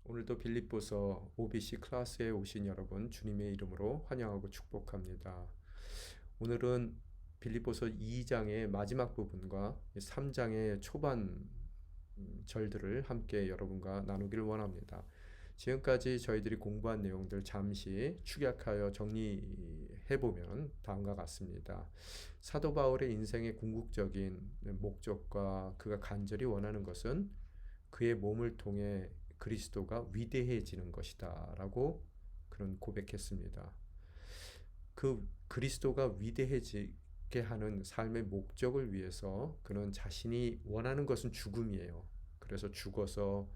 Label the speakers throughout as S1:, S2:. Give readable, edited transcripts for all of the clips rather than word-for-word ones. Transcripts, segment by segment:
S1: 오늘도 빌립보서 OBC 클래스에 오신 여러분 주님의 이름으로 환영하고 축복합니다. 오늘은 빌립보서 2장의 마지막 부분과 3장의 초반 절들을 함께 여러분과 나누기를 원합니다. 지금까지 저희들이 공부한 내용들 잠시 축약하여 정리해보면 다음과 같습니다. 사도 바울의 인생의 궁극적인 목적과 그가 간절히 원하는 것은 그의 몸을 통해 그리스도가 위대해지는 것이다 라고 그런 고백했습니다. 그 그리스도가 위대해지게 하는 삶의 목적을 위해서 그는 자신이 원하는 것은 죽음이에요. 그래서 죽어서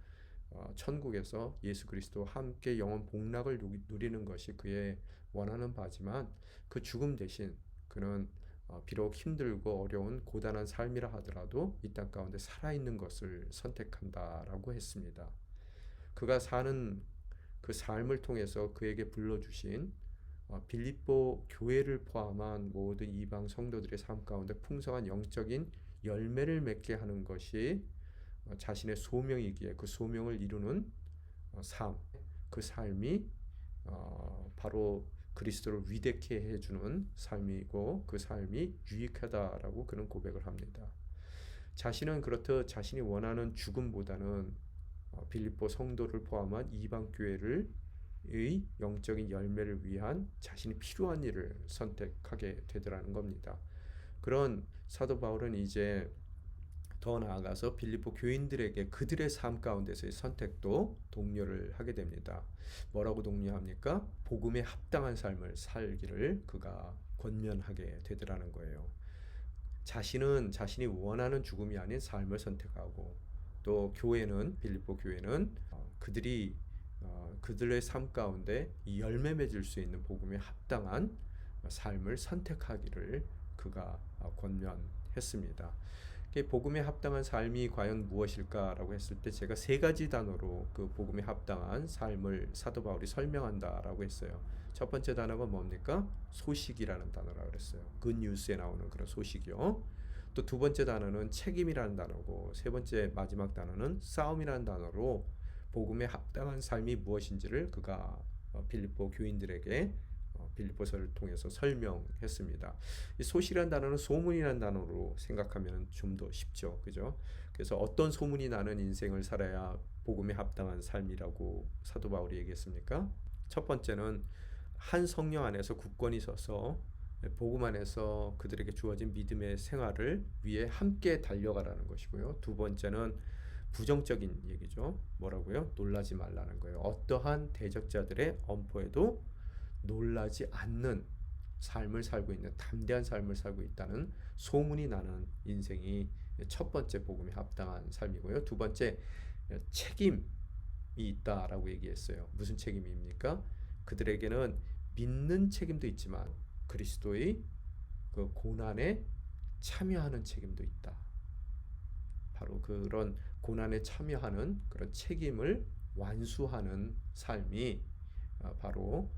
S1: 천국에서 예수 그리스도와 함께 영원 복락을 누리는 것이 그의 원하는 바지만 그 죽음 대신 그는 비록 힘들고 어려운 고단한 삶이라 하더라도 이 땅 가운데 살아있는 것을 선택한다라고 했습니다. 그가 사는 그 삶을 통해서 그에게 불러주신 빌립보 교회를 포함한 모든 이방 성도들의 삶 가운데 풍성한 영적인 열매를 맺게 하는 것이 자신의 소명이기에 그 소명을 이루는 삶, 그 삶이 바로 그리스도를 위대케 해주는 삶이고 그 삶이 유익하다라고 그는 고백을 합니다. 자신은 그렇듯 자신이 원하는 죽음보다는 빌립보 성도를 포함한 이방 교회를 의 영적인 열매를 위한 자신이 필요한 일을 선택하게 되더라는 겁니다. 그런 사도 바울은 이제 더 나아가서 빌립보 교인들에게 그들의 삶 가운데서의 선택도 독려를 하게 됩니다. 뭐라고 독려합니까? 복음에 합당한 삶을 살기를 그가 권면하게 되더라는 거예요. 자신은 자신이 원하는 죽음이 아닌 삶을 선택하고 또 교회는 빌립보 교회는 그들이 그들의 삶 가운데 열매 맺을 수 있는 복음에 합당한 삶을 선택하기를 그가 권면했습니다. 복음에 합당한 삶이 과연 무엇일까라고 했을 때 제가 세 가지 단어로 그 복음에 합당한 삶을 사도 바울이 설명한다라고 했어요. 첫 번째 단어가 뭡니까? 소식이라는 단어라고 그랬어요. 굿뉴스에 나오는 그런 소식이요. 또 두 번째 단어는 책임이라는 단어고 세 번째 마지막 단어는 싸움이라는 단어로 복음에 합당한 삶이 무엇인지를 그가 빌립보 교인들에게 빌립보서를 통해서 설명했습니다. 이 소식이라는 단어는 소문이라는 단어로 생각하면 좀 더 쉽죠. 그죠? 그래서 어떤 소문이 나는 인생을 살아야 복음에 합당한 삶이라고 사도 바울이 얘기했습니까? 첫 번째는 한 성령 안에서 굳건히 서서 복음 안에서 그들에게 주어진 믿음의 생활을 위해 함께 달려가라는 것이고요. 두 번째는 부정적인 얘기죠. 뭐라고요? 놀라지 말라는 거예요. 어떠한 대적자들의 엄포에도 놀라지 않는 삶을 살고 있는 담대한 삶을 살고 있다는 소문이 나는 인생이 첫 번째 복음에 합당한 삶이고요. 두 번째 책임이 있다라고 얘기했어요. 무슨 책임입니까? 그들에게는 믿는 책임도 있지만 그리스도의 그 고난에 참여하는 책임도 있다. 바로 그런 고난에 참여하는 그런 책임을 완수하는 삶이 바로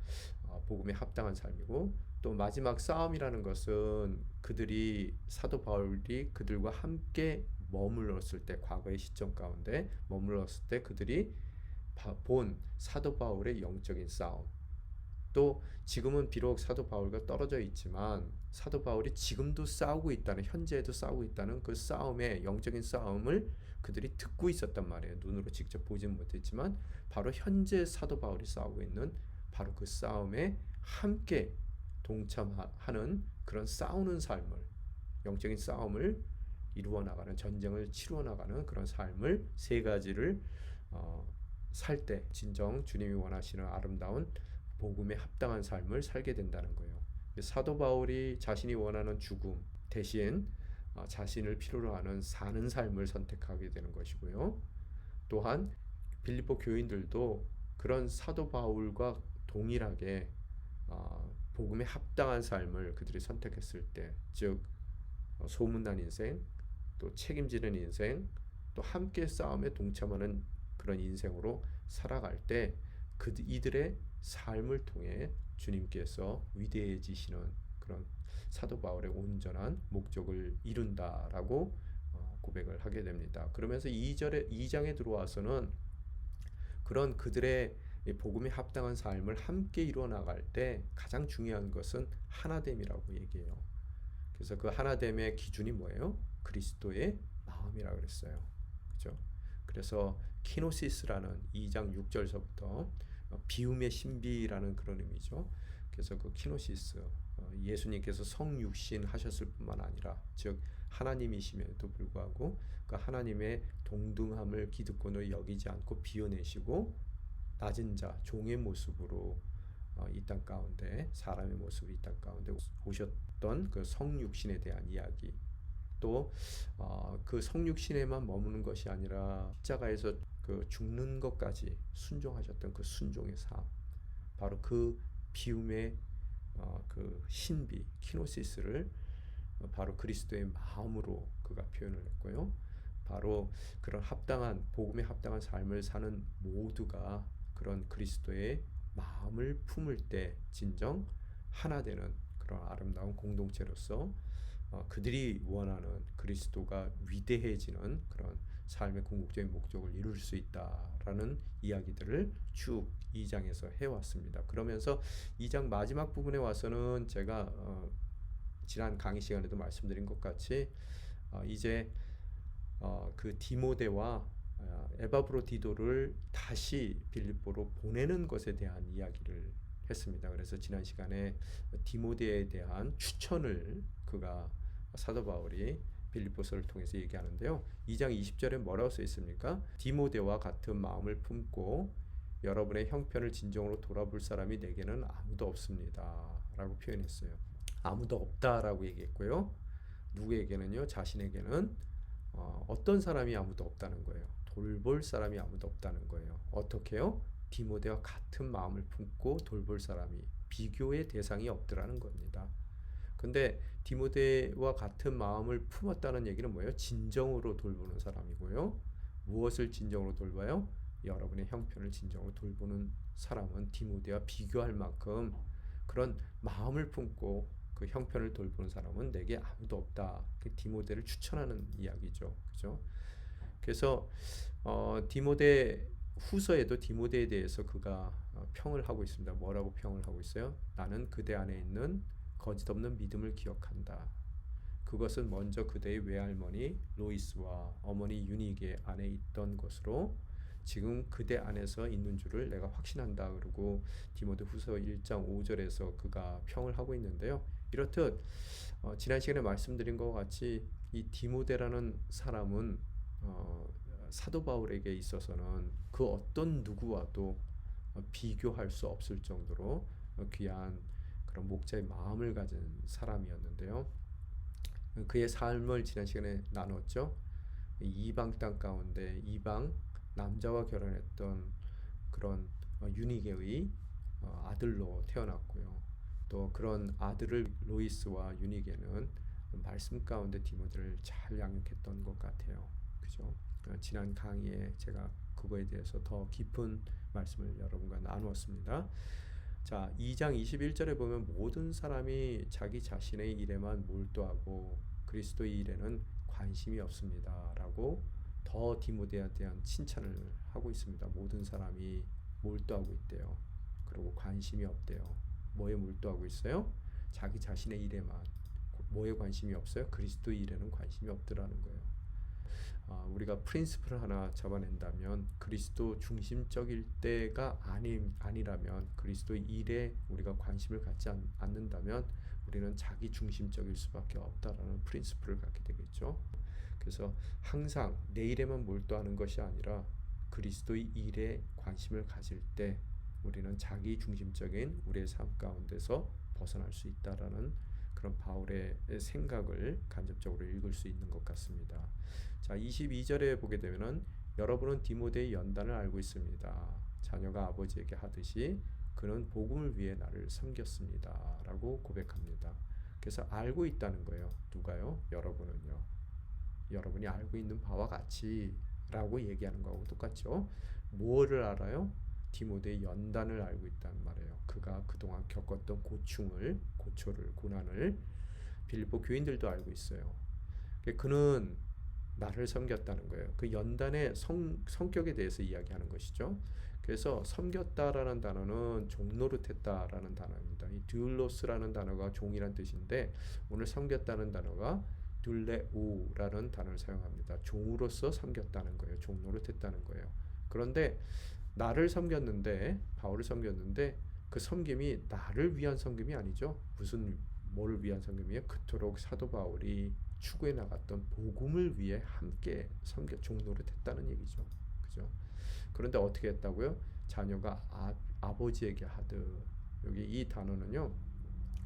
S1: 복음에 합당한 삶이고 또 마지막 싸움이라는 것은 그들이 사도 바울이 그들과 함께 머물렀을 때 과거의 시점 가운데 머물렀을 때 그들이 본 사도 바울의 영적인 싸움 또 지금은 비록 사도 바울과 떨어져 있지만 사도 바울이 지금도 싸우고 있다는 현재에도 싸우고 있다는 그 싸움의 영적인 싸움을 그들이 듣고 있었단 말이에요. 눈으로 직접 보지는 못했지만 바로 현재 사도 바울이 싸우고 있는 바로 그 싸움에 함께 동참하는 그런 싸우는 삶을 영적인 싸움을 이루어 나가는 전쟁을 치루어 나가는 그런 삶을 세 가지를 살 때 진정 주님이 원하시는 아름다운 복음에 합당한 삶을 살게 된다는 거예요. 사도 바울이 자신이 원하는 죽음 대신 자신을 필요로 하는 사는 삶을 선택하게 되는 것이고요. 또한 빌립보 교인들도 그런 사도 바울과 동일하게 복음에 합당한 삶을 그들이 선택했을 때, 즉 소문난 인생, 또 책임지는 인생, 또 함께 싸움에 동참하는 그런 인생으로 살아갈 때 이들의 삶을 통해 주님께서 위대해지시는 그런 사도 바울의 온전한 목적을 이룬다라고 고백을 하게 됩니다. 그러면서 2장에 들어와서는 그런 그들의 이 복음에 합당한 삶을 함께 이루어 나갈 때 가장 중요한 것은 하나됨이라고 얘기해요. 그래서 그 하나됨의 기준이 뭐예요? 그리스도의 마음이라고 그랬어요. 그죠? 그래서 키노시스라는 2장 6절서부터 비움의 신비라는 그런 의미죠. 그래서 그 키노시스, 예수님께서 성육신 하셨을 뿐만 아니라 즉 하나님이심에도 불구하고 그 하나님의 동등함을 기득권으로 여기지 않고 비워내시고 낮은 자, 종의 모습으로 이 땅 가운데 사람의 모습으로 이 땅 가운데 오셨던 그 성육신에 대한 이야기, 또 그 성육신에만 머무는 것이 아니라 십자가에서 그 죽는 것까지 순종하셨던 그 순종의 삶, 바로 그 비움의 그 신비 키노시스를 바로 그리스도의 마음으로 그가 표현을 했고요. 바로 그런 합당한 복음에 합당한 삶을 사는 모두가 그런 그리스도의 마음을 품을 때 진정 하나 되는 그런 아름다운 공동체로서 그들이 원하는 그리스도가 위대해지는 그런 삶의 궁극적인 목적을 이룰 수 있다라는 이야기들을 쭉 2장에서 해왔습니다. 그러면서 2장 마지막 부분에 와서는 제가 지난 강의 시간에도 말씀드린 것 같이 이제 그 디모데와 에바브로디도를 다시 빌립보로 보내는 것에 대한 이야기를 했습니다. 그래서 지난 시간에 디모데에 대한 추천을 그가 사도 바울이 빌립보서를 통해서 얘기하는데요. 2장 20절에 뭐라고 써 있습니까? 디모데와 같은 마음을 품고 여러분의 형편을 진정으로 돌아볼 사람이 내게는 아무도 없습니다. 라고 표현했어요. 아무도 없다라고 얘기했고요. 누구에게는요? 자신에게는 어떤 사람이 아무도 없다는 거예요. 돌볼 사람이 아무도 없다는 거예요. 어떻게요? 디모데와 같은 마음을 품고 돌볼 사람이, 비교의 대상이 없더라는 겁니다. 근데 디모데와 같은 마음을 품었다는 얘기는 뭐예요? 진정으로 돌보는 사람이고요. 무엇을 진정으로 돌봐요? 여러분의 형편을 진정으로 돌보는 사람은 디모데와 비교할 만큼 그런 마음을 품고 그 형편을 돌보는 사람은 내게 아무도 없다. 그 디모데를 추천하는 이야기죠. 그죠? 그래서 디모데 후서에도 디모데에 대해서 그가 평을 하고 있습니다. 뭐라고 평을 하고 있어요? 나는 그대 안에 있는 거짓 없는 믿음을 기억한다. 그것은 먼저 그대의 외할머니 로이스와 어머니 유니게 안에 있던 것으로 지금 그대 안에서 있는 줄을 내가 확신한다. 그리고 디모데후서 1장 5절에서 그가 평을 하고 있는데요. 이렇듯 지난 시간에 말씀드린 것 같이 이 디모데라는 사람은 사도 바울에게 있어서는 그 어떤 누구와도 비교할 수 없을 정도로 귀한 그런 목자의 마음을 가진 사람이었는데요. 그의 삶을 지난 시간에 나눴죠. 이방 땅 가운데 이방 남자와 결혼했던 그런 유니게의 아들로 태어났고요. 또 그런 아들을 로이스와 유니게는 말씀 가운데 디모데를 잘 양육했던 것 같아요. 그죠? 지난 강의에 제가 그거에 대해서 더 깊은 말씀을 여러분과 나누었습니다. 자, 2장 21절에 보면 모든 사람이 자기 자신의 일에만 몰두하고 그리스도의 일에는 관심이 없습니다. 라고 더 디모데에 대한 칭찬을 하고 있습니다. 모든 사람이 몰두하고 있대요. 그리고 관심이 없대요. 뭐에 몰두하고 있어요? 자기 자신의 일에만. 뭐에 관심이 없어요? 그리스도의 일에는 관심이 없더라는 거예요. 우리가 프린시플을 하나 잡아낸다면 그리스도 중심적일 때가 아니라면 그리스도의 일에 우리가 관심을 갖지 않는다면 우리는 자기 중심적일 수밖에 없다라는 프린시플을 갖게 되겠죠. 그래서 항상 내 일에만 몰두하는 것이 아니라 그리스도의 일에 관심을 가질 때 우리는 자기 중심적인 우리의 삶 가운데서 벗어날 수 있다라는 그런 바울의 생각을 간접적으로 읽을 수 있는 것 같습니다. 자, 22절에 보게 되면은 여러분은 디모데의 연단을 알고 있습니다. 자녀가 아버지에게 하듯이 그는 복음을 위해 나를 섬겼습니다. 라고 고백합니다. 그래서 알고 있다는 거예요. 누가요? 여러분은요. 여러분이 알고 있는 바와 같이 라고 얘기하는 거하고 똑같죠. 무엇을 알아요? 디모데의 연단을 알고 있다는 말이에요. 그가 그동안 겪었던 고난을 빌립보 교인들도 알고 있어요. 그는 나를 섬겼다는 거예요. 그 연단의 성격에 대해서 이야기하는 것이죠. 그래서 섬겼다라는 단어는 종노릇했다라는 단어입니다. 이 듀울로스라는 단어가 종이란 뜻인데 오늘 섬겼다는 단어가 듈레우라는 단어를 사용합니다. 종으로서 섬겼다는 거예요. 종노릇했다는 거예요. 그런데 나를 섬겼는데 바울을 섬겼는데 그 섬김이 나를 위한 섬김이 아니죠. 무슨 뭐를 위한 섬김이에요? 그토록 사도 바울이 추구해 나갔던 복음을 위해 함께 섬겨 종노릇했다는 얘기죠. 그죠? 그런데 어떻게 했다고요? 자녀가 아버지에게 하듯. 여기 이 단어는요.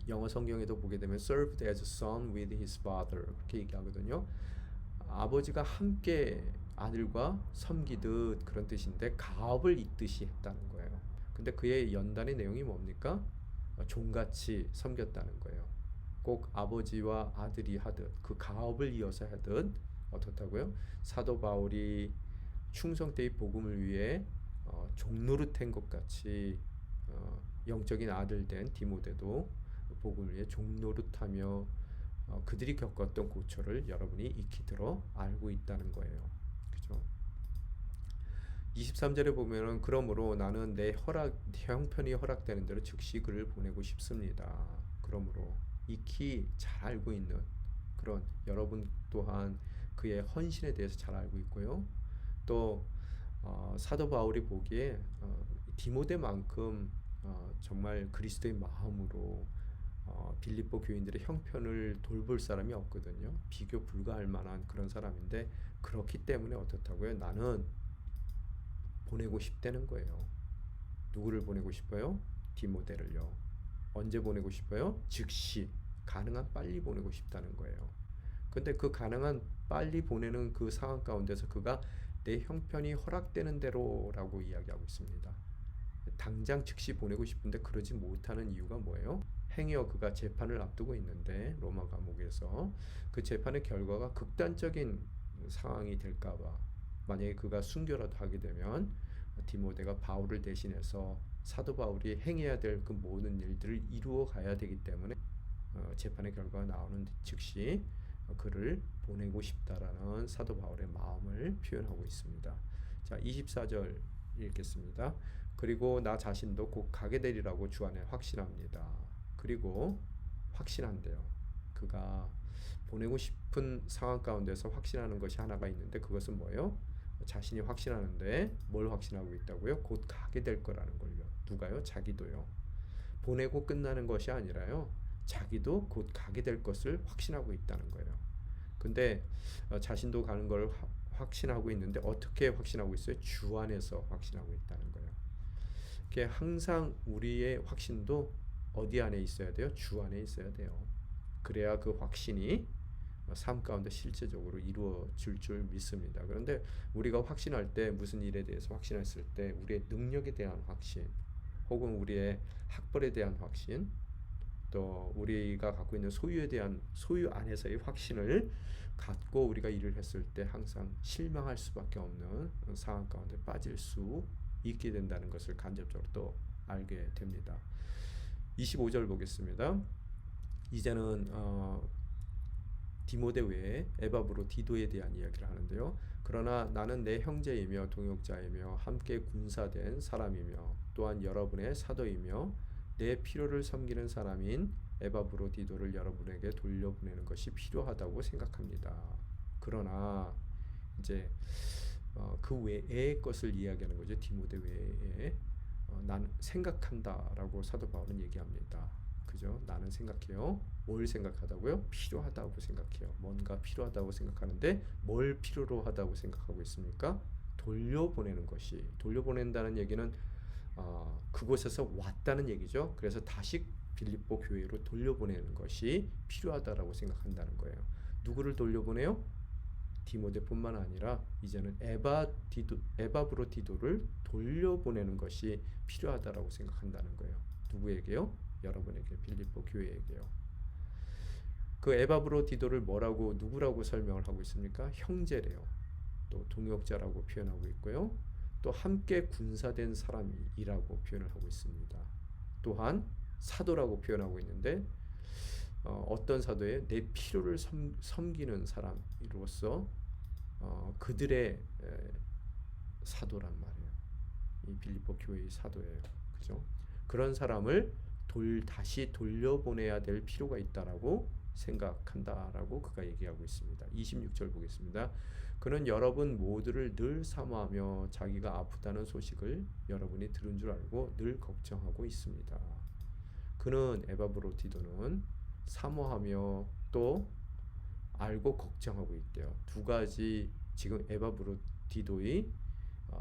S1: 영어 성경에도 보게 되면 served as a son with his father 그렇게 얘기하거든요. 아버지가 함께 아들과 섬기듯 그런 뜻인데 가업을 잇듯이 했다는 거예요. 근데 그의 연단의 내용이 뭡니까? 종같이 섬겼다는 거예요. 꼭 아버지와 아들이 하듯 그 가업을 이어서 하듯 어떻다고요? 사도 바울이 충성되이 복음을 위해 종노릇한 것 같이 영적인 아들 된 디모데도 복음을 위해 종노릇하며 그들이 겪었던 고초를 여러분이 익히 들어 알고 있다는 거예요. 그죠? 23절에 보면은 그러므로 나는 내 형편이 허락되는 대로 즉시 그를 보내고 싶습니다. 그러므로 익히 잘 알고 있는 그런 여러분 또한 그의 헌신에 대해서 잘 알고 있고요. 또 사도 바울이 보기에 디모데만큼 정말 그리스도의 마음으로 빌립보 교인들의 형편을 돌볼 사람이 없거든요. 비교 불가할 만한 그런 사람인데 그렇기 때문에 어떻다고요? 나는 보내고 싶다는 거예요. 누구를 보내고 싶어요? 디모데를요. 언제 보내고 싶어요? 즉시 가능한 빨리 보내고 싶다는 거예요. 근데 그 가능한 빨리 보내는 그 상황 가운데서 그가 내 형편이 허락되는 대로라고 이야기하고 있습니다. 당장 즉시 보내고 싶은데 그러지 못하는 이유가 뭐예요? 행여 그가 재판을 앞두고 있는데 로마 감옥에서 그 재판의 결과가 극단적인 상황이 될까봐 만약에 그가 순교라도 하게 되면 디모데가 바울을 대신해서 사도 바울이 행해야 될 그 모든 일들을 이루어 가야 되기 때문에 재판의 결과가 나오는 즉시 그를 보내고 싶다라는 사도 바울의 마음을 표현하고 있습니다. 자, 24절 읽겠습니다. 그리고 나 자신도 곧 가게 되리라고 주 안에 확신합니다. 그리고 확신한대요. 그가 보내고 싶은 상황 가운데서 확신하는 것이 하나가 있는데 그것은 뭐예요? 자신이 확신하는데 뭘 확신하고 있다고요? 곧 가게 될 거라는 걸요. 누가요? 자기도요. 보내고 끝나는 것이 아니라요. 자기도 곧 가게 될 것을 확신하고 있다는 거예요. 근데 자신도 가는 걸 확신하고 있는데 어떻게 확신하고 있어요? 주 안에서 확신하고 있다는 거예요. 이게 항상 우리의 확신도 어디 안에 있어야 돼요? 주 안에 있어야 돼요. 그래야 그 확신이 삶 가운데 실제적으로 이루어질 줄 믿습니다. 그런데 우리가 확신할 때 무슨 일에 대해서 확신했을 때 우리의 능력에 대한 확신 혹은 우리의 학벌에 대한 확신 또 우리가 갖고 있는 소유에 대한 소유 안에서의 확신을 갖고 우리가 일을 했을 때 항상 실망할 수밖에 없는 상황 가운데 빠질 수 있게 된다는 것을 간접적으로 또 알게 됩니다. 25절 보겠습니다. 이제는 디모데 외에 에바브로 디도에 대한 이야기를 하는데요. 그러나 나는 내 형제이며 동역자이며 함께 군사된 사람이며 또한 여러분의 사도이며 내 필요를 섬기는 사람인 에바브로 디도를 여러분에게 돌려보내는 것이 필요하다고 생각합니다. 그러나 이제 그 외의 것을 이야기하는 거죠. 디모데 외에 난 생각한다라고 사도 바울은 얘기합니다. 그죠? 나는 생각해요. 뭘 생각하다고요? 필요하다고 생각해요. 뭔가 필요하다고 생각하는데 뭘 필요로 하다고 생각하고 있습니까? 돌려보내는 것이 돌려보낸다는 얘기는 그곳에서 왔다는 얘기죠. 그래서 다시 빌립보 교회로 돌려보내는 것이 필요하다라고 생각한다는 거예요. 누구를 돌려보내요? 디모데뿐만 아니라 이제는 에바브로 디도를 돌려보내는 것이 필요하다라고 생각한다는 거예요. 누구에게요? 여러분에게, 빌립보 교회에게요. 그 에바브로 디도를 뭐라고 누구라고 설명을 하고 있습니까? 형제래요. 또 동역자라고 표현하고 있고요. 또 함께 군사된 사람이라고 표현을 하고 있습니다. 또한 사도라고 표현하고 있는데 어떤 사도예요? 내 필요를 섬기는 사람으로서 그들의 사도란 말이에요. 이 빌립보 교회의 사도예요. 그죠? 그런 사람을 다시 돌려보내야 될 필요가 있다라고 생각한다라고 그가 얘기하고 있습니다. 26절 보겠습니다. 그는 여러분 모두를 늘 사모하며 자기가 아프다는 소식을 여러분이 들은 줄 알고 늘 걱정하고 있습니다. 그는 에바브로디도는 사모하며 또 알고 걱정하고 있대요. 두 가지 지금 에바브로디도의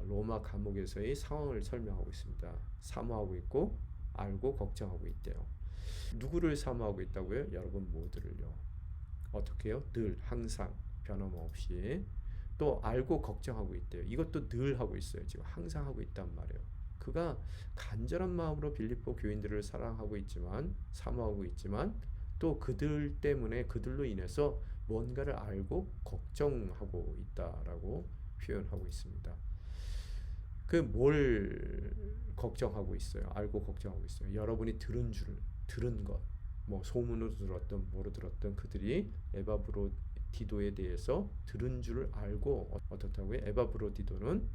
S1: 로마 감옥에서의 상황을 설명하고 있습니다. 사모하고 있고 알고 걱정하고 있대요. 누구를 사모하고 있다고요? 여러분 모두를요. 어떻게요? 늘 항상 변함없이. 또 알고 걱정하고 있대요. 이것도 늘 하고 있어요. 지금 항상 하고 있단 말이에요. 그가 간절한 마음으로 빌립보 교인들을 사랑하고 있지만 사모하고 있지만 또 그들 때문에 그들로 인해서 뭔가를 알고 걱정하고 있다라고 표현하고 있습니다. 그 뭘 걱정하고 있어요? 알고 걱정하고 있어요. 여러분이 들은 것, 뭐 소문으로 들었던 뭐로 들었던 그들이 에바브로디도에 대해서 들은 줄 알고 어떻다고요? 에바브로디도는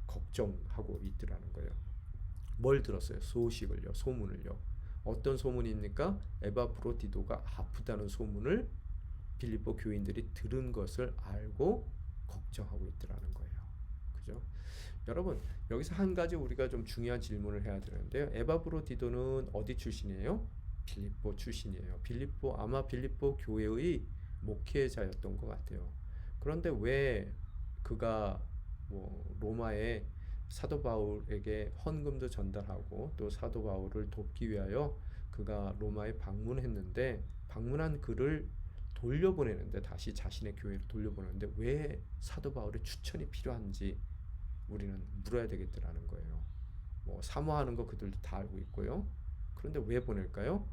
S1: 걱정하고 있더라는 거예요. 뭘 들었어요? 소식을요, 소문을요. 어떤 소문입니까? 에바브로디도가 아프다는 소문을 빌립보 교인들이 들은 것을 알고 걱정하고 있더라는 거예요. 그죠? 여러분, 여기서 한 가지 우리가 좀 중요한 질문을 해야 되는데요. 에바브로디도는 어디 출신이에요? 빌립보 출신이에요. 아마 빌립보 교회의 목회자였던 것 같아요. 그런데 왜 그가 뭐 로마의 사도 바울에게 헌금도 전달하고 또 사도 바울을 돕기 위하여 그가 로마에 방문했는데 방문한 그를 돌려보내는데 다시 자신의 교회로 돌려보내는데 왜 사도 바울의 추천이 필요한지 우리는 물어야 되겠더라는 거예요. 뭐 사모하는 거 그들도 다 알고 있고요. 그런데 왜 보낼까요?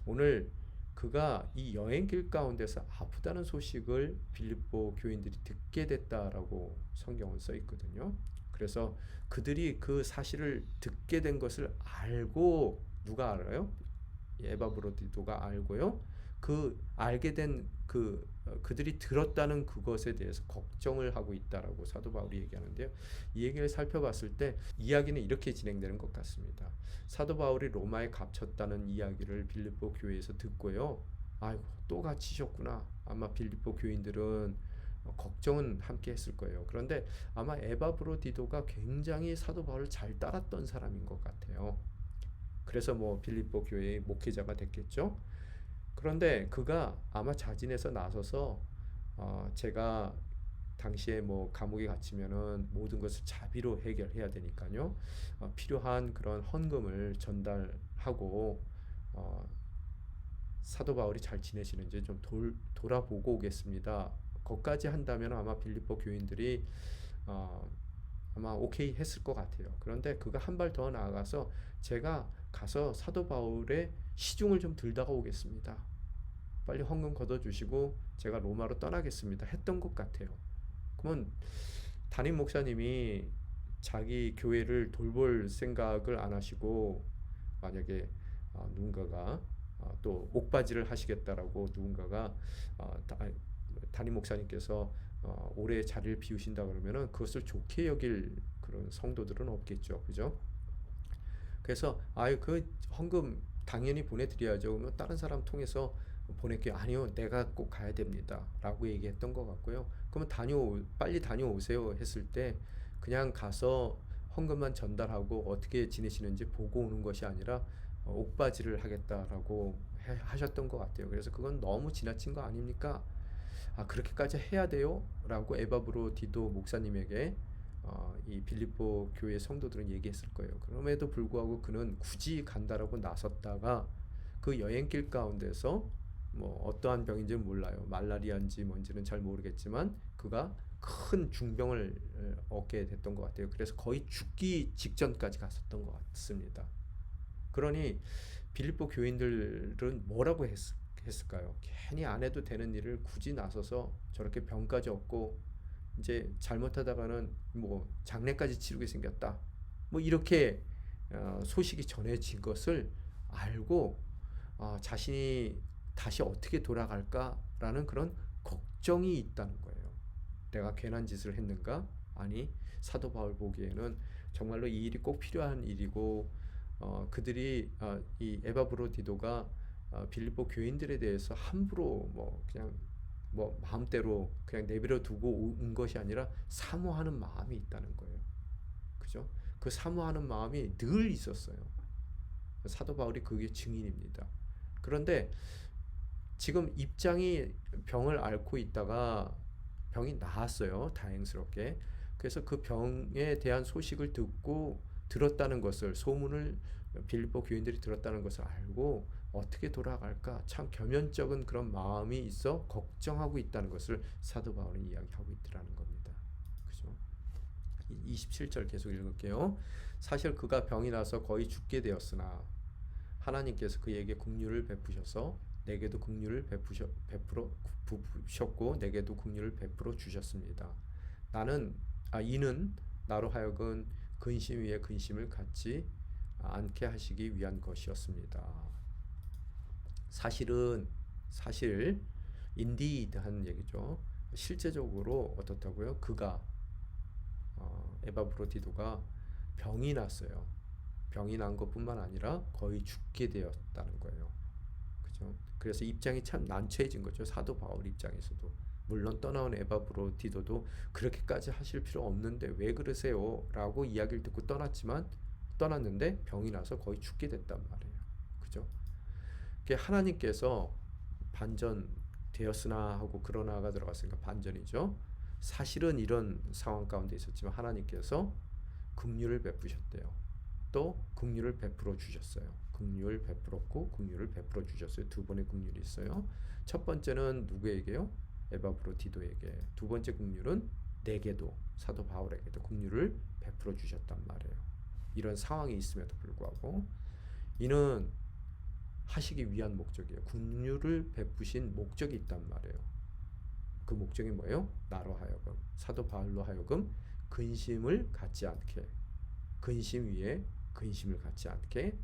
S1: 오늘 그가 이 여행길 가운데서 아프다는 소식을 빌립보 교인들이 듣게 됐다라고 성경은 써 있거든요. 그래서 그들이 그 사실을 듣게 된 것을 알고 누가 알아요? 에바브로디도가 알고요. 그 알게 된 그들이 들었다는 그것에 대해서 걱정을 하고 있다라고 사도 바울이 얘기하는데요. 이 얘기를 살펴봤을 때 이야기는 이렇게 진행되는 것 같습니다. 사도 바울이 로마에 갇혔다는 이야기를 빌립보 교회에서 듣고요. 아이고 또 갇히셨구나. 아마 빌립보 교인들은 걱정은 함께 했을 거예요. 그런데 아마 에바브로디도가 굉장히 사도 바울을 잘 따랐던 사람인 것 같아요. 그래서 뭐 빌립보 교회의 목회자가 됐겠죠. 그런데 그가 아마 자진해서 나서서 제가 당시에 뭐 감옥에 갇히면은 모든 것을 자비로 해결해야 되니까요. 필요한 그런 헌금을 전달하고 사도 바울이 잘 지내시는지 좀 돌아보고 오겠습니다. 거기까지 한다면 아마 빌립보 교인들이 아마 오케이 했을 것 같아요. 그런데 그가 한 발 더 나아가서 제가 가서 사도 바울의 시중을 좀 들다가 오겠습니다. 빨리 헌금 걷어주시고 제가 로마로 떠나겠습니다. 했던 것 같아요. 그러면 담임 목사님이 자기 교회를 돌볼 생각을 안 하시고 만약에 누군가가 또 옥바지를 하시겠다라고 누군가가 담임 목사님께서 올해 자리를 비우신다 그러면은 그것을 좋게 여길 그런 성도들은 없겠죠. 그죠? 그래서 그 헌금 당연히 보내드려야죠. 그러면 다른 사람 통해서 보낼게요. 아니요, 내가 꼭 가야 됩니다. 라고 얘기했던 것 같고요. 그러면 빨리 다녀오세요 했을 때 그냥 가서 헌금만 전달하고 어떻게 지내시는지 보고 오는 것이 아니라 옥바지를 하겠다라고 하셨던 것 같아요. 그래서 그건 너무 지나친 거 아닙니까? 그렇게까지 해야 돼요? 라고 에바브로디도 목사님에게 이 빌립보 교회 성도들은 얘기했을 거예요. 그럼에도 불구하고 그는 굳이 간다라고 나섰다가 그 여행길 가운데서 뭐 어떠한 병인지는 몰라요. 말라리아인지 뭔지는 잘 모르겠지만 그가 큰 중병을 얻게 됐던 것 같아요. 그래서 거의 죽기 직전까지 갔었던 것 같습니다. 그러니 빌립보 교인들은 뭐라고 했을까요? 괜히 안 해도 되는 일을 굳이 나서서 저렇게 병까지 얻고 이제 잘못하다가는 뭐 장례까지 치르게 생겼다. 뭐 이렇게 소식이 전해진 것을 알고 자신이 다시 어떻게 돌아갈까라는 그런 걱정이 있다는 거예요. 내가 괜한 짓을 했는가? 아니, 사도 바울 보기에는 정말로 이 일이 꼭 필요한 일이고 그들이 이 에바브로디도가 빌립보 교인들에 대해서 함부로 뭐 그냥 뭐 마음대로 그냥 내버려 두고 온 것이 아니라 사모하는 마음이 있다는 거예요. 그죠? 그 사모하는 마음이 늘 있었어요. 사도 바울이 그게 증인입니다. 그런데 지금 입장이 병을 앓고 있다가 병이 나았어요. 다행스럽게. 그래서 그 병에 대한 소식을 듣고 들었다는 것을 소문을 빌립보 교인들이 들었다는 것을 알고 어떻게 돌아갈까 참 겸연쩍은 그런 마음이 있어 걱정하고 있다는 것을 사도 바울은 이야기하고 있더라는 겁니다. 그죠? 27절 계속 읽을게요. 사실 그가 병이 나서 거의 죽게 되었으나 하나님께서 그에게 긍휼을 베푸셔서 내게도 긍휼을 베푸셨고 내게도 긍휼을 베풀어 주셨습니다. 이는 나로 하여금 근심 위에 근심을 갖지 않게 하시기 위한 것이었습니다. 사실 indeed 하는 얘기죠. 실제적으로 어떻다고요? 그가 에바브로디도가 병이 났어요. 병이 난 것뿐만 아니라 거의 죽게 되었다는 거예요. 그죠? 그래서 입장이 참 난처해진 거죠. 사도 바울 입장에서도. 물론 떠나온 에바브로디도도 그렇게까지 하실 필요 없는데 왜 그러세요? 라고 이야기를 듣고 떠났는데 병이 나서 거의 죽게 됐단 말이에요. 그죠? 하나님께서 반전되었으나 하고 그러나가 들어갔으니까 반전이죠. 사실은 이런 상황 가운데 있었지만 하나님께서 긍휼을 베푸셨대요. 또 긍휼을 베풀어 주셨어요. 긍휼을 베풀었고 긍휼을 베풀어 주셨어요. 두 번의 긍휼이 있어요. 첫 번째는 누구에게요? 에바브로디도에게. 두 번째 긍휼은 내게도 사도 바울에게도 긍휼을 베풀어 주셨단 말이에요. 이런 상황이 있음에도 불구하고 이는 하시기 위한 목적이에요. 긍휼을 베푸신 목적이 있단 말이에요. 그 목적이 뭐예요? 나로 하여금 사도 바울로 하여금 근심을 갖지 않게 근심 위에 근심을 갖지 않게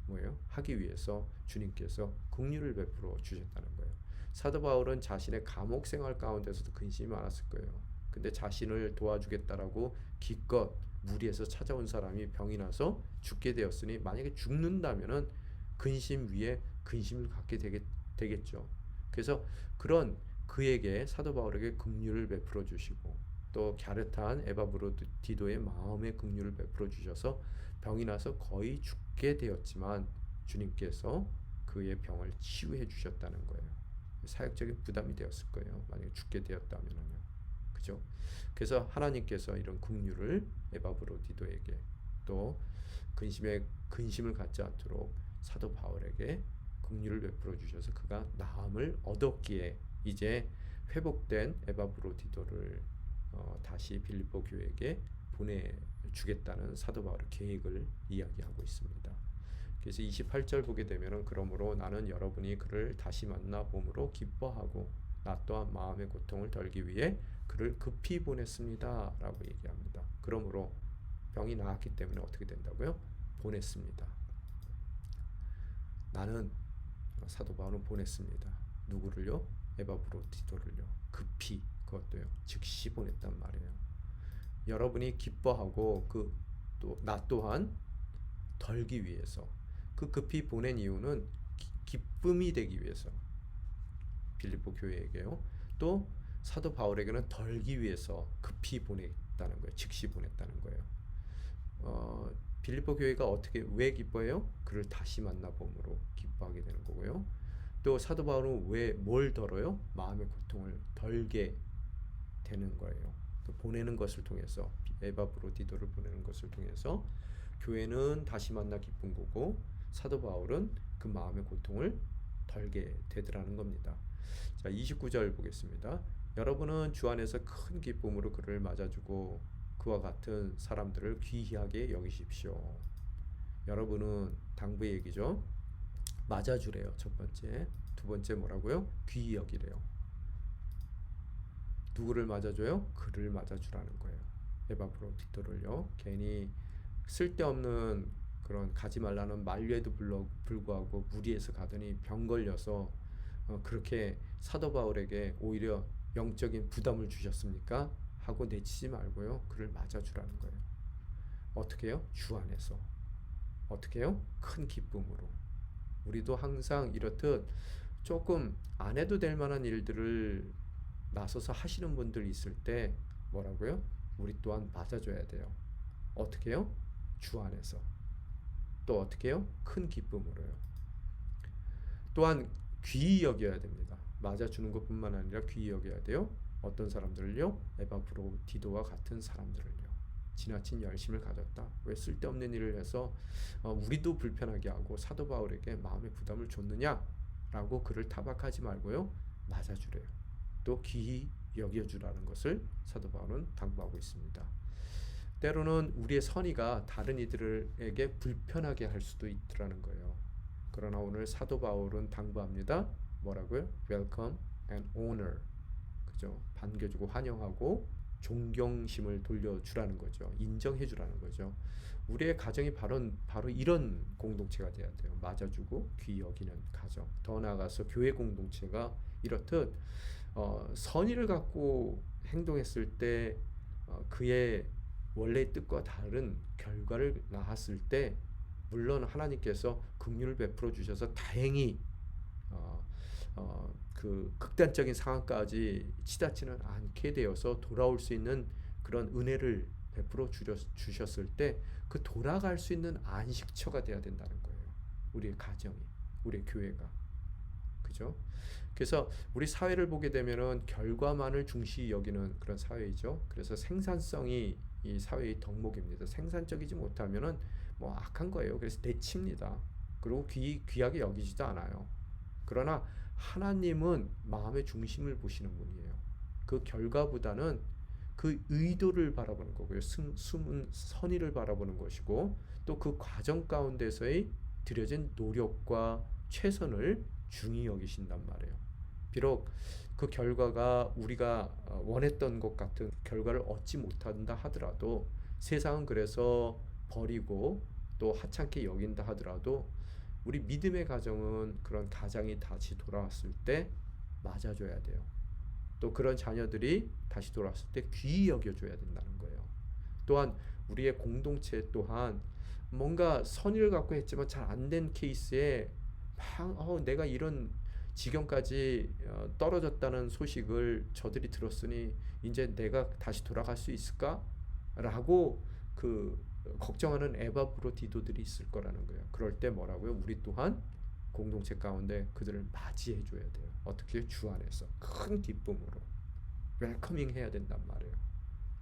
S1: 뭐예요? 하기 위해서 주님께서 긍휼을 베풀어 주셨다는 거예요. 사도 바울은 자신의 감옥 생활 가운데서도 근심이 많았을 거예요. 근데 자신을 도와주겠다라고 기껏 무리에서 찾아온 사람이 병이 나서 죽게 되었으니 만약에 죽는다면은 근심 위에 근심을 갖게 되겠죠. 그래서 그런 그에게 사도 바울에게 긍휼을 베풀어 주시고 또 갸르탄 에바브로디도의 마음의 긍휼을 베풀어 주셔서 병이 나서 거의 죽게 되었지만 주님께서 그의 병을 치유해 주셨다는 거예요. 사역적인 부담이 되었을 거예요. 만약에 죽게 되었다면요. 그죠? 그래서 하나님께서 이런 긍휼을 에바브로디도에게 또 근심을 갖지 않도록 사도 바울에게 긍휼을 베풀어 주셔서 그가 나음을 얻었기에 이제 회복된 에바브로디도를 다시 빌립보 교회에게 보내주겠다는 사도 바울의 계획을 이야기하고 있습니다. 그래서 28절 보게 되면은 그러므로 나는 여러분이 그를 다시 만나 봄으로 기뻐하고 나 또한 마음의 고통을 덜기 위해 그를 급히 보냈습니다. 라고 얘기합니다. 그러므로 병이 나았기 때문에 어떻게 된다고요? 보냈습니다. 나는 사도 바울은 보냈습니다. 누구를요? 에바브로디도를요. 급히 그것도요. 즉시 보냈단 말이에요. 여러분이 기뻐하고 나 또한 덜기 위해서 그 급히 보낸 이유는 기쁨이 되기 위해서 빌립보 교회에게요. 또 사도 바울에게는 덜기 위해서 급히 보냈다는 거예요. 즉시 보냈다는 거예요. 빌립보 교회가 왜 기뻐해요? 그를 다시 만나봄으로 기뻐하게 되는 거고요. 또 사도 바울은 뭘 덜어요? 마음의 고통을 덜게 되는 거예요. 보내는 것을 통해서 에바브로디도를 보내는 것을 통해서 교회는 다시 만나 기쁜 거고 사도 바울은 그 마음의 고통을 덜게 되더라는 겁니다. 자, 29절 보겠습니다. 여러분은 주 안에서 큰 기쁨으로 그를 맞아주고 그와 같은 사람들을 귀하게 여기십시오. 여러분은 당부의 얘기죠. 맞아주래요. 첫 번째. 두 번째 뭐라고요? 귀히 여기래요. 누구를 맞아줘요? 그를 맞아주라는 거예요. 에바브로디도를요. 괜히 쓸데없는 그런 가지 말라는 만류에도 불구하고 무리해서 가더니 병 걸려서 그렇게 사도 바울에게 오히려 영적인 부담을 주셨습니까? 하고 내치지 말고요. 그를 맞아주라는 거예요. 어떻게 해요? 주 안에서. 어떻게 해요? 큰 기쁨으로. 우리도 항상 이렇듯 조금 안 해도 될 만한 일들을 나서서 하시는 분들 있을 때 뭐라고요? 우리 또한 맞아줘야 돼요. 어떻게 해요? 주 안에서. 또 어떻게 해요? 큰 기쁨으로요. 또한 귀히 여겨야 됩니다. 맞아주는 것뿐만 아니라 귀히 여겨야 돼요. 어떤 사람들을요? 에바브로디도와 같은 사람들을요. 지나친 열심을 가졌다. 왜 쓸데없는 일을 해서 우리도 불편하게 하고 사도 바울에게 마음의 부담을 줬느냐라고 그를 타박하지 말고요. 맞아주래요. 또 귀히 여겨주라는 것을 사도 바울은 당부하고 있습니다. 때로는 우리의 선의가 다른 이들에게 불편하게 할 수도 있더라는 거예요. 그러나 오늘 사도 바울은 당부합니다. 뭐라고요? Welcome and honor. 그죠? 반겨주고 환영하고 존경심을 돌려주라는 거죠. 인정해주라는 거죠. 우리의 가정이 바로 이런 공동체가 돼야 돼요. 맞아주고 귀히 여기는 가정. 더 나아가서 교회 공동체가 이렇듯 선의를 갖고 행동했을 때 그의 원래의 뜻과 다른 결과를 낳았을 때 물론 하나님께서 긍휼을 베풀어 주셔서 다행히 그 극단적인 상황까지 치닫지는 않게 되어서 돌아올 수 있는 그런 은혜를 베풀어 주셨을 때 그 돌아갈 수 있는 안식처가 돼야 된다는 거예요. 우리의 가정이, 우리의 교회가. 그죠? 그래서 우리 사회를 보게 되면은 결과만을 중시 여기는 그런 사회이죠. 그래서 생산성이 이 사회의 덕목입니다. 생산적이지 못하면은 뭐 악한 거예요. 그래서 내칩니다. 그리고 귀하게 여기지도 않아요. 그러나 하나님은 마음의 중심을 보시는 분이에요. 그 결과보다는 그 의도를 바라보는 거고요. 숨은 선의를 바라보는 것이고 또 그 과정 가운데서의 들여진 노력과 최선을 중히 여기신단 말이에요. 비록 그 결과가 우리가 원했던 것 같은 결과를 얻지 못한다 하더라도 세상은 그래서 버리고 또 하찮게 여긴다 하더라도 우리 믿음의 가정은 그런 가장이 다시 돌아왔을 때 맞아줘야 돼요. 또 그런 자녀들이 다시 돌아왔을 때 귀히 여겨줘야 된다는 거예요. 또한 우리의 공동체 또한 뭔가 선의를 갖고 했지만 잘 안 된 케이스에 막 내가 이런 지경까지 떨어졌다는 소식을 저들이 들었으니 이제 내가 다시 돌아갈 수 있을까? 라고 그 걱정하는 에바브로디도들이 있을 거라는 거예요. 그럴 때 뭐라고요? 우리 또한 공동체 가운데 그들을 맞이해 줘야 돼요. 어떻게? 주 안에서 큰 기쁨으로 웰커밍 해야 된단 말이에요.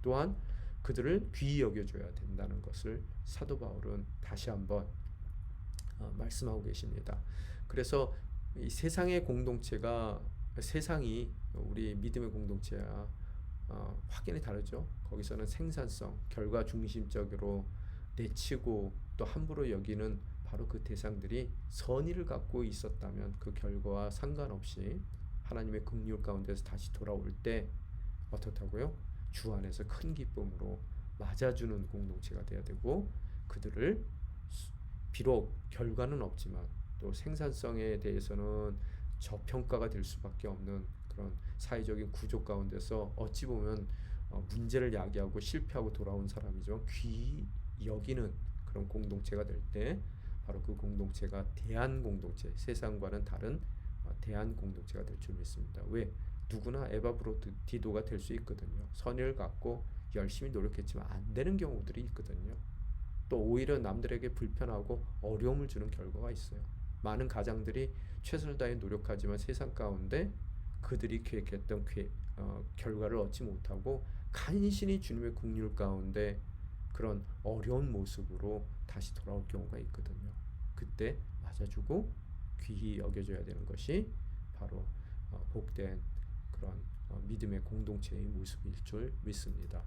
S1: 또한 그들을 귀히 여겨줘야 된다는 것을 사도 바울은 다시 한번 말씀하고 계십니다. 그래서 이 세상의 공동체가 세상이 우리 믿음의 공동체와 확연히 다르죠. 거기서는 생산성, 결과 중심적으로 내치고 또 함부로 여기는 바로 그 대상들이 선의를 갖고 있었다면 그 결과와 상관없이 하나님의 긍휼 가운데서 다시 돌아올 때 어떻다고요? 주 안에서 큰 기쁨으로 맞아주는 공동체가 되어야 되고 그들을 비록 결과는 없지만 또 생산성에 대해서는 저평가가 될 수밖에 없는 그런 사회적인 구조 가운데서 어찌 보면 문제를 야기하고 실패하고 돌아온 사람이죠. 귀히 여기는 그런 공동체가 될 때 바로 그 공동체가 대한 공동체, 세상과는 다른 대한 공동체가 될 줄 믿습니다. 왜? 누구나 에바브로디도가 될 수 있거든요. 선의를 갖고 열심히 노력했지만 안 되는 경우들이 있거든요. 또 오히려 남들에게 불편하고 어려움을 주는 결과가 있어요. 많은 가장들이 최선을 다해 노력하지만 세상 가운데 그들이 계획했던 결과를 얻지 못하고 간신히 주님의 긍휼 가운데 그런 어려운 모습으로 다시 돌아올 경우가 있거든요. 그때 맞아주고 귀히 여겨줘야 되는 것이 바로 복된 그런 믿음의 공동체의 모습일 줄 믿습니다.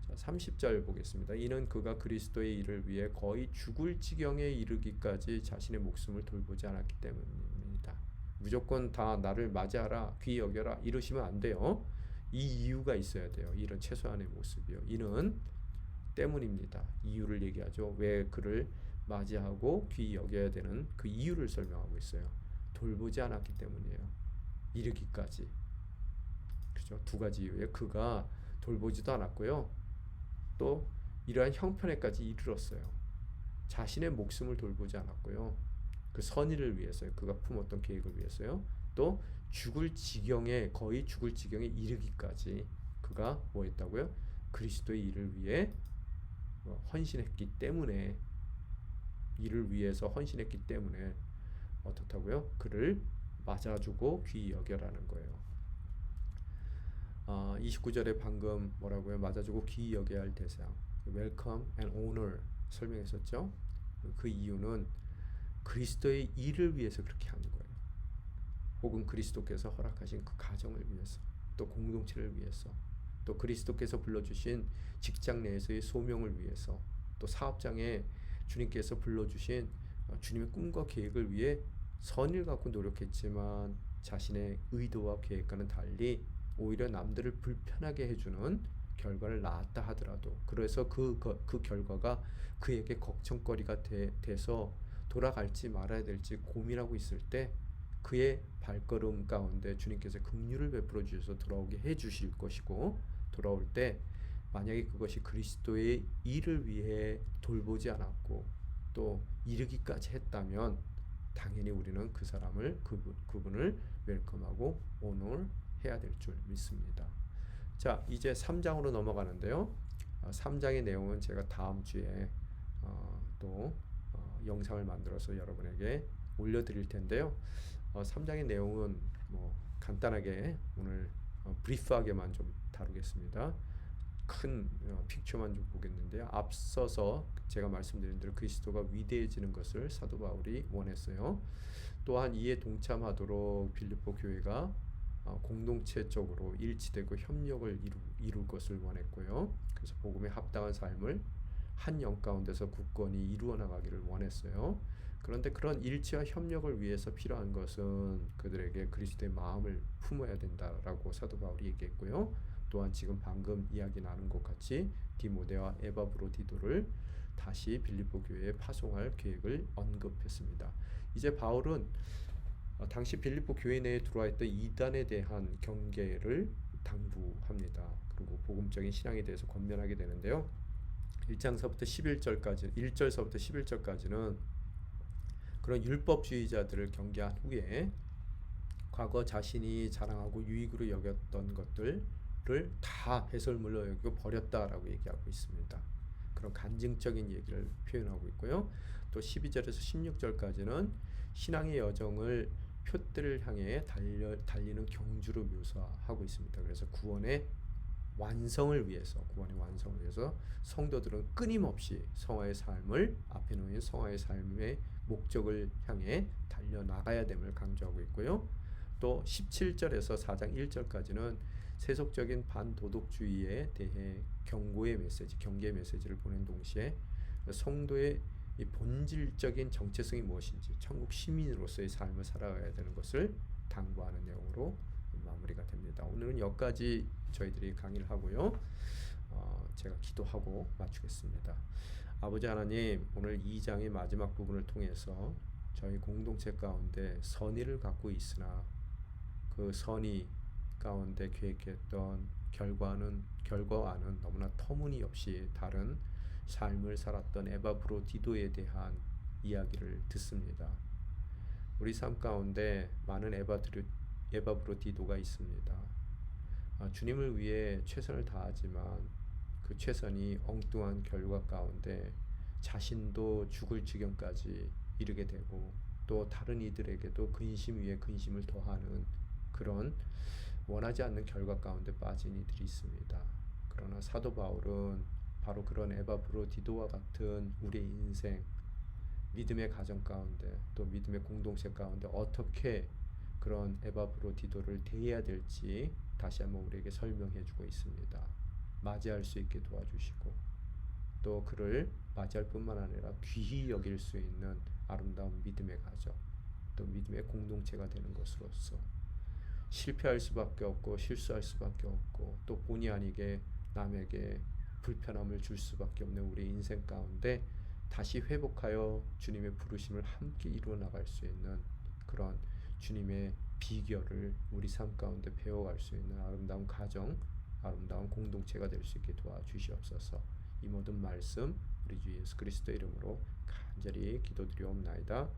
S1: 자, 30절 보겠습니다. 이는 그가 그리스도의 일을 위해 거의 죽을 지경에 이르기까지 자신의 목숨을 돌보지 않았기 때문입니다. 무조건 다 나를 맞이하라, 귀히 여겨라 이러시면 안 돼요. 이 이유가 있어야 돼요. 이런 최소한의 모습이요. 이는 때문입니다. 이유를 얘기하죠. 왜 그를 맞이하고 귀히 여겨야 되는 그 이유를 설명하고 있어요. 돌보지 않았기 때문이에요. 이르기까지. 그죠? 두 가지 이유에 그가 돌보지도 않았고요. 또 이러한 형편에까지 이르렀어요. 자신의 목숨을 돌보지 않았고요. 그 선의를 위해서요. 그가 품었던 계획을 위해서요. 또 죽을 지경에 거의 죽을 지경에 이르기까지 그가 뭐 했다고요? 그리스도의 일을 위해 헌신했기 때문에 이를 위해서 헌신했기 때문에 어떻다고요? 그를 맞아주고 귀히 여겨라는 거예요. 29절에 방금 뭐라고요? 맞아주고 귀히 여겨야 할 대상 welcome and honor 설명했었죠. 그 이유는 그리스도의 일을 위해서 그렇게 하는 거예요. 혹은 그리스도께서 허락하신 그 가정을 위해서, 또 공동체를 위해서, 또 그리스도께서 불러주신 직장 내에서의 소명을 위해서, 또 사업장에 주님께서 불러주신 주님의 꿈과 계획을 위해 선을 갖고 노력했지만 자신의 의도와 계획과는 달리 오히려 남들을 불편하게 해주는 결과를 낳았다 하더라도, 그래서 그 결과가 그에게 걱정거리가 돼서 돌아갈지 말아야 될지 고민하고 있을 때 그의 발걸음 가운데 주님께서 긍휼을 베풀어 주셔서 돌아오게 해 주실 것이고, 돌아올 때 만약에 그것이 그리스도의 일을 위해 돌보지 않았고 또 이르기까지 했다면 당연히 우리는 그 사람을 그분을 웰컴하고 오너해야 될 줄 믿습니다. 자, 이제 3장으로 넘어가는데요. 3장의 내용은 제가 다음 주에 또 영상을 만들어서 여러분에게 올려드릴 텐데요. 3장의 내용은 뭐 간단하게 오늘 브리프하게만 좀 다루겠습니다. 큰 픽처만 좀 보겠는데요. 앞서서 제가 말씀드린 대로 그리스도가 위대해지는 것을 사도 바울이 원했어요. 또한 이에 동참하도록 빌립보 교회가 공동체적으로 일치되고 협력을 이룰 것을 원했고요. 그래서 복음에 합당한 삶을 한 영 가운데서 굳건히 이루어 나가기를 원했어요. 그런데 그런 일치와 협력을 위해서 필요한 것은 그들에게 그리스도의 마음을 품어야 된다라고 사도 바울이 얘기했고요. 또한 지금 방금 이야기 나눈 것 같이 디모데와 에바브로디도를 다시 빌립보 교회에 파송할 계획을 언급했습니다. 이제 바울은 당시 빌립보 교회 내에 들어와 있던 이단에 대한 경계를 당부합니다. 그리고 복음적인 신앙에 대해서 권면하게 되는데요. 1장서부터 11절까지 1절서부터 11절까지는 그런 율법주의자들을 경계한 후에 과거 자신이 자랑하고 유익으로 여겼던 것들을 다 배설물로 여기고 버렸다라고 얘기하고 있습니다. 그런 간증적인 얘기를 표현하고 있고요. 또 12절에서 16절까지는 신앙의 여정을 표대를 향해 달리는 경주로 묘사하고 있습니다. 그래서 구원의 완성을 위해서 성도들은 끊임없이 성화의 삶을 앞에 놓인 성화의 삶의 목적을 향해 달려나가야 됨을 강조하고 있고요. 또 17절에서 4장 1절까지는 세속적인 반도덕주의에 대해 경고의 메시지, 경계의 메시지를 보낸 동시에 성도의 이 본질적인 정체성이 무엇인지, 천국 시민으로서의 삶을 살아가야 되는 것을 당부하는 내용으로 마무리가 됩니다. 오늘은 여기까지 저희들이 강의를 하고요. 제가 기도하고 마치겠습니다. 아버지 하나님, 오늘 2장의 마지막 부분을 통해서 저희 공동체 가운데 선의를 갖고 있으나 그 선의 가운데 계획했던 결과와는 너무나 터무니없이 다른 삶을 살았던 에바브로디도에 대한 이야기를 듣습니다. 우리 삶 가운데 많은 에바브로디도가 있습니다. 주님을 위해 최선을 다하지만 그 최선이 엉뚱한 결과 가운데 자신도 죽을 지경까지 이르게 되고 또 다른 이들에게도 근심 위에 근심을 더하는 그런 원하지 않는 결과 가운데 빠진 이들이 있습니다. 그러나 사도 바울은 바로 그런 에바브로디도와 같은 우리의 인생, 믿음의 가정 가운데 또 믿음의 공동체 가운데 어떻게 그런 에바브로디도를 대해야 될지 다시 한번 우리에게 설명해 주고 있습니다. 맞이할 수 있게 도와주시고 또 그를 맞이할 뿐만 아니라 귀히 여길 수 있는 아름다운 믿음의 가정, 또 믿음의 공동체가 되는 것으로서 실패할 수밖에 없고 실수할 수밖에 없고 또 본의 아니게 남에게 불편함을 줄 수밖에 없는 우리 인생 가운데 다시 회복하여 주님의 부르심을 함께 이루어 나갈 수 있는 그런 주님의 비결을 우리 삶 가운데 배워갈 수 있는 아름다운 가정, 아름다운 공동체가 될 수 있게 도와주시옵소서. 이 모든 말씀 우리 주 예수 그리스도 이름으로 간절히 기도드리옵나이다.